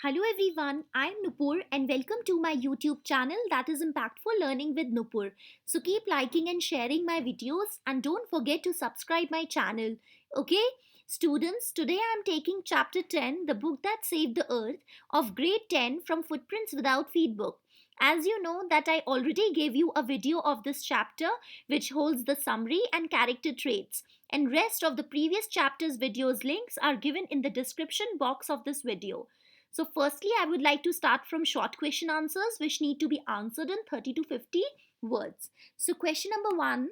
Hello everyone, I am Nupur and welcome to my YouTube channel that is Impactful Learning with Nupur. So keep liking and sharing my videos and don't forget to subscribe my channel. Okay? Students, today I am taking chapter 10, The Book That Saved the Earth of grade 10 from Footprints Without Feet book. As you know that I already gave you a video of this chapter which holds the summary and character traits, and rest of the previous chapters videos links are given in the description box of this video. So firstly, I would like to start from short question answers which need to be answered in 30 to 50 words. So question number 1,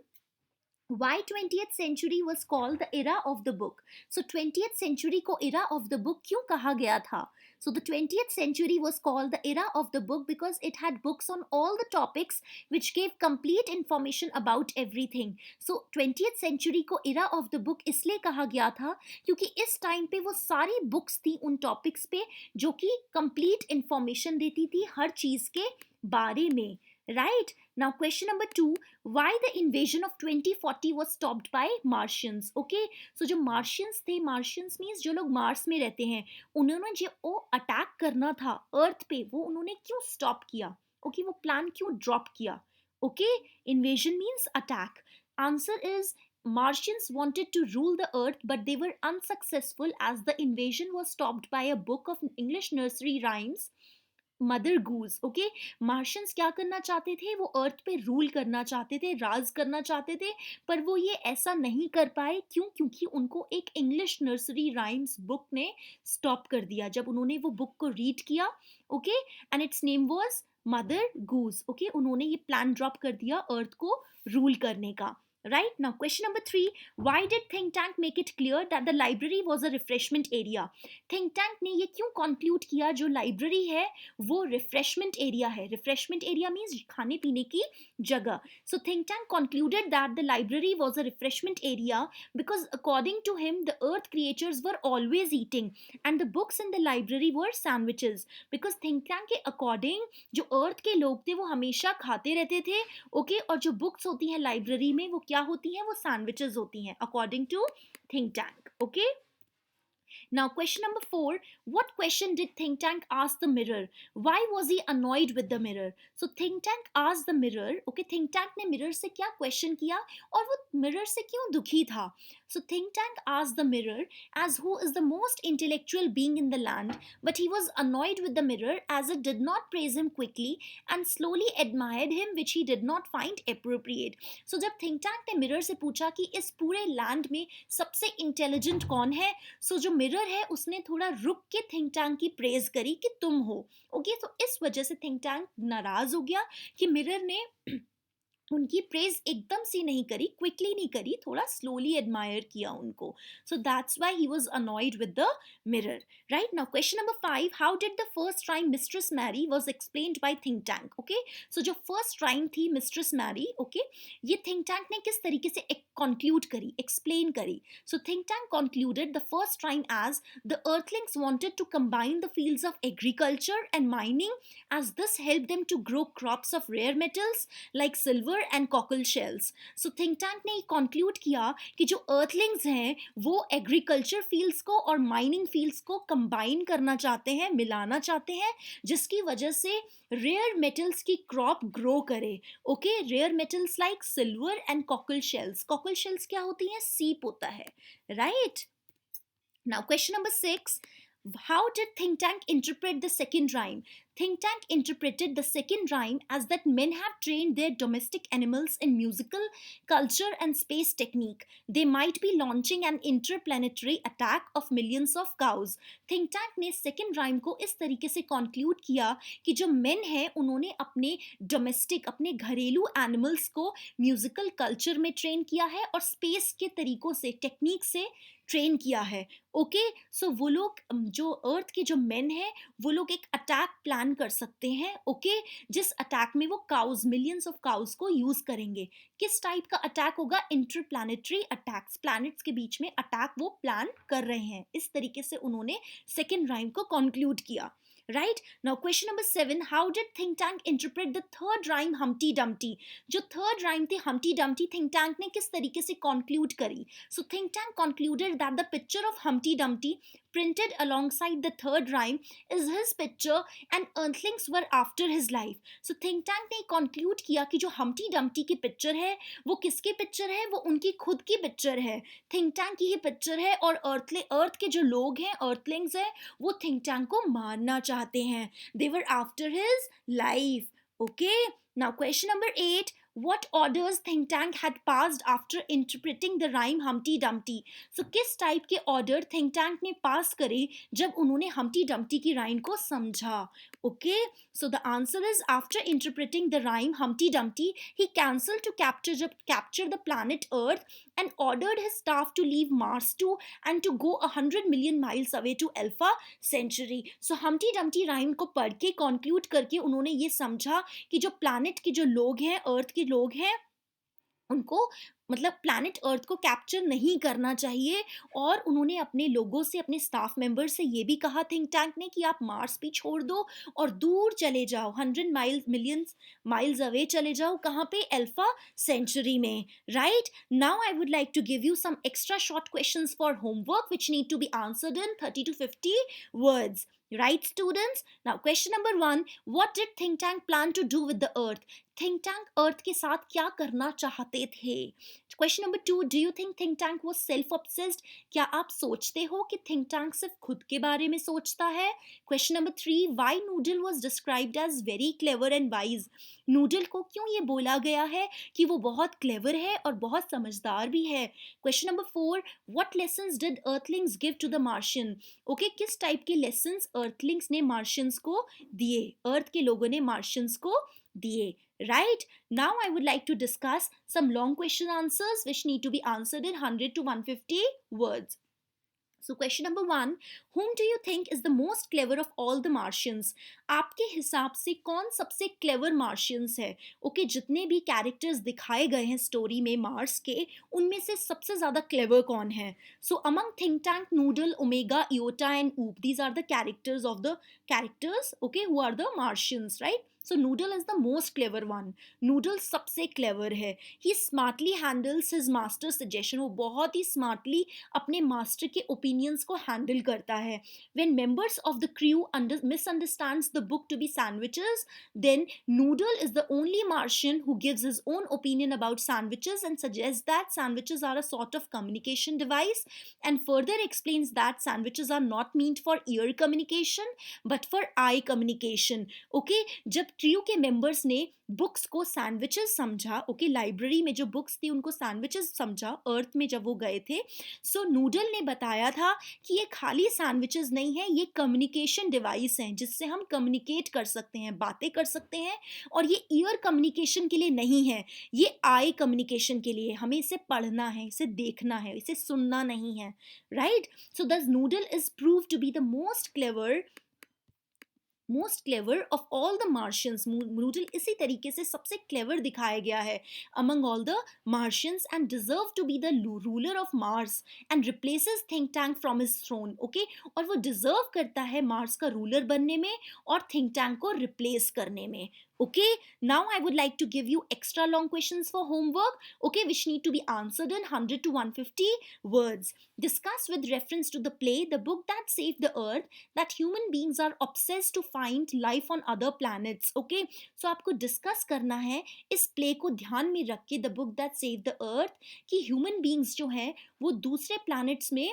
why 20th century was called the era of the book? So 20th century को era of the book क्यों कहा गया था? So the 20th century was called the era of the book because it had books on all the topics which gave complete information about everything. So 20th century को era of the book इसलिए कहा गया था क्योंकि इस time पे वो सारी बुक्स थी उन टॉपिक्स पे जो कि कंप्लीट इंफॉर्मेशन देती थी हर चीज के बारे में. Right? Now question number 2, why the invasion of 2040 was stopped by Martians? Okay, so जो Martians थे, Martians means जो लोग मार्स में रहते हैं, उन्होंने जो अटैक करना था अर्थ पे वो उन्होंने क्यों स्टॉप किया? ओके, वो प्लान क्यों ड्रॉप किया? Okay, invasion means attack. Answer is Martians wanted to rule the earth but they were unsuccessful as the invasion was stopped by a book of English nursery rhymes, mother goose. Okay, Martians क्या करना चाहते थे? वो अर्थ पे rule करना चाहते थे, राज करना चाहते थे, पर वो ये ऐसा नहीं कर पाए. क्यों? क्योंकि उनको एक इंग्लिश नर्सरी राइम्स बुक ने स्टॉप कर दिया जब उन्होंने वो बुक को रीड किया. Okay, and it's name was mother goose. Okay, उन्होंने ये प्लान ड्रॉप कर दिया अर्थ को रूल करने का. Right? Now question number 3, why did think tank make it clear that the library was a refreshment area? think tank ने ये क्यों conclude किया जो library है वो refreshment area है? refreshment area means खाने पीने की जगह. So think tank concluded that the library was a refreshment area because according to him the earth creatures were always eating and the books in the library were sandwiches. because think tank के according जो earth के लोग थे वो हमेशा खाते रहते थे. ओके, और जो बुक्स होती हैं लाइब्रेरी में वो क्या होती हैं? वो सैंडविचेस होती हैं according to Think Tank. Okay, now question number 4, what question did think tank ask the mirror? Why was he annoyed with the mirror? So think tank asked the mirror. Okay, think tank ने mirror से क्या question किया और वो mirror से क्यों दुखी था? So think tank asked the mirror as who is the most intellectual being in the land, but he was annoyed with the mirror as it did not praise him quickly and slowly admired him, which he did not find appropriate. So जब think tank ने mirror से पूछा कि इस पूरे land में सबसे intelligent कौन है, so जो मिरर है उसने थोड़ा रुक के थिंक टैंक की प्रेज करी कि तुम हो. ओके, तो इस वजह से थिंक टैंक नाराज हो गया कि मिरर ने उनकी प्रेज एकदम से नहीं करी, क्विकली नहीं करी, थोड़ा स्लोली एडमायर किया उनको. So that's why he was annoyed with the mirror. Right? Now question number 5, how did the first rhyme Mistress Mary was explained by Think Tank? Okay, so जो फर्स्ट राइम थी Mistress Mary, okay, ये Think Tank ने किस तरीके से conclude करी, explain करी? So Think Tank concluded the first rhyme as the earthlings wanted to combine the fields of agriculture and mining as this helped them to grow crops of rare metals like silver and cockle shells. So Think Tank ने conclude किया कि जो Earthlings हैं वो agriculture fields को और mining fields को combine करना चाहते हैं, मिलाना चाहते हैं, जिसकी वजह से रेयर मेटल्स की क्रॉप ग्रो करे. Okay, rare metals like silver and cockle shells. Cockle shells क्या होती हैं? सीप होता है. Right? Now question number 6, how did think tank interpret the second rhyme? Think tank interpreted the second rhyme as that men have trained their domestic animals in musical, culture and space technique. They might be launching an interplanetary attack of millions of cows. Think tank ने second rhyme को इस तरीके से conclude किया कि जो men हैं उन्होंने अपने domestic, अपने घरेलू animals को musical culture में train किया है और space के तरीकों से, technique से ट्रेन किया है. ओके, सो वो लोग जो अर्थ के जो मेन हैं वो लोग एक अटैक प्लान कर सकते हैं. ओके, जिस अटैक में वो काउज, मिलियंस ऑफ काउज को यूज करेंगे. किस टाइप का अटैक होगा? इंटरप्लैनेटरी अटैक्स, प्लैनेट्स के बीच में अटैक वो प्लान कर रहे हैं. इस तरीके से उन्होंने सेकेंड राइम को कंक्लूड किया. Right? Now question number 7, how did think tank interpret the third rhyme Humpty Dumpty? जो third rhyme थी Humpty Dumpty, think tank ने किस तरीके से conclude करी? So think tank concluded that the picture of Humpty Dumpty printed alongside the third rhyme is his picture and earthlings were after his life. So think tank ने conclude किया कि जो Humpty Dumpty की picture है वो किसकी picture है, वो उनकी खुद की पिक्चर है, थिंक टैंक की ही पिक्चर है, और अर्थ के जो लोग हैं, अर्थलिंग्स हैं, वो थिंक टैंक को मारना चाहते हैं. They were after his life. Okay, now question number 8. What orders think tank had passed after interpreting the rhyme Humpty Dumpty? So किस टाइप के ऑर्डर थिंक टैंक ने पास करे जब उन्होंने हम्टी डम्टी की राइम को समझा? Okay, so the answer is after interpreting the rhyme Humpty Dumpty, he cancelled to capture the planet Earth and ordered his staff to leave Mars too and to go 100 million miles away to Alpha Centauri. So Humpty Dumpty rhyme को पढ़ के conclude करके उन्होंने ये समझा कि जो planet के जो लोग हैं, अर्थ के लोग हैं, उनको मतलब प्लैनेट अर्थ को कैप्चर नहीं करना चाहिए, और उन्होंने अपने लोगों से, अपने स्टाफ मेंबर से ये भी कहा थिंक टैंक ने कि आप मार्स भी छोड़ दो और दूर चले जाओ, 100 मिलियन माइल्स अवे चले जाओ. कहाँ पे? अल्फा सेंचुरी में. Right now I would like to give you some extra short questions for homework which need to be answered in 30 to 50 words. Right, students? Now, question number 1. What did think tank plan to do with the earth? Think Tank earth के साथ क्या करना चाहते थे? Question number 2. Do you think Think Tank was self obsessed? क्या आप सोचते हो कि थिंक टैंक सिर्फ खुद के बारे में सोचता है? Question number 3. Why Noodle was described as very clever and wise? Noodle को क्यों ये बोला गया है कि वो बहुत क्लेवर है और बहुत समझदार भी है? Question number 4. What lessons did earthlings give to the Martian? Okay, किस टाइप के लेसन्स अर्थलिंग्स ने मार्शियंस को दिए, अर्थ के लोगों ने मार्शियंस को दिए? Right? Now I would like to discuss some long question answers which need to be answered in 100 to 150 words. So question number 1. Whom do you think is the most clever of all the Martians? आपके हिसाब से कौन सबसे clever Martians है? Okay, जितने भी characters दिखाए गए हैं स्टोरी में मार्स के, उनमें से सबसे ज़्यादा क्लेवर कौन है? So among Think Tank, Noodle, Omega, Iota and Oop, these are the characters of the characters, okay, who are the Martians, right? So Noodle is the most clever one. Noodle सबसे clever है. He smartly handles his master's suggestion. वो बहुत ही smartly अपने master के opinions को handle करता है. When members of the crew misunderstands the book to be sandwiches, then Noodle is the only Martian who gives his own opinion about sandwiches and suggests that sandwiches are a sort of communication device, and further explains that sandwiches are not meant for ear communication but for eye communication. Okay, जब trio के members ने books को sandwiches समझा, okay, library में जो books थी उनको sandwiches समझा अर्थ में जब वो गए थे, सो नूडल ने बताया था कि ये खाली सैंडविचेस नहीं है, ये कम्युनिकेशन डिवाइस हैं जिससे हम कम्युनिकेट कर सकते हैं, बातें कर सकते हैं, और ये ईयर कम्युनिकेशन के लिए नहीं है, ये आई कम्युनिकेशन के लिए. हमें इसे पढ़ना है, इसे देखना है, इसे सुनना नहीं है. Right? So this Noodle is prove to be the most clever of all the Martians. Noodle इसी तरीके से सबसे क्लेवर दिखाया गया है among all the Martians and deserve to be the ruler of Mars and replaces Think Tank from his throne. Okay, और वो deserve करता है मार्स का रूलर बनने में और थिंक टैंक को रिप्लेस करने में. Okay, now I would like to give you extra long questions for homework, okay, which need to be answered in 100 to 150 words. Discuss with reference to the play The Book That Saved the Earth that human beings are obsessed to find life on other planets. Okay, so आपको discuss करना है इस play को ध्यान में रख के, The Book That Saved the Earth, कि human beings जो हैं वो दूसरे planets में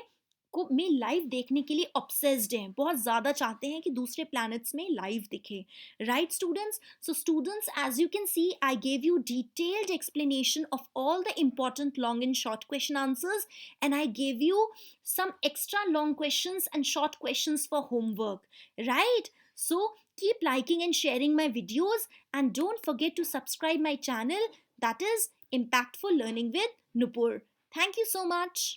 लाइव देखने के लिए ऑब्सेस्ड हैं, बहुत ज़्यादा चाहते हैं कि दूसरे प्लैनेट्स में लाइव दिखे. Right students? So students, as you can see, I gave you detailed explanation of all the important long and short question answers, and I gave you some extra long questions and short questions for homework. Right? So keep liking and sharing my videos, and don't forget to subscribe my channel, that is Impactful Learning with Nupur. Thank you so much.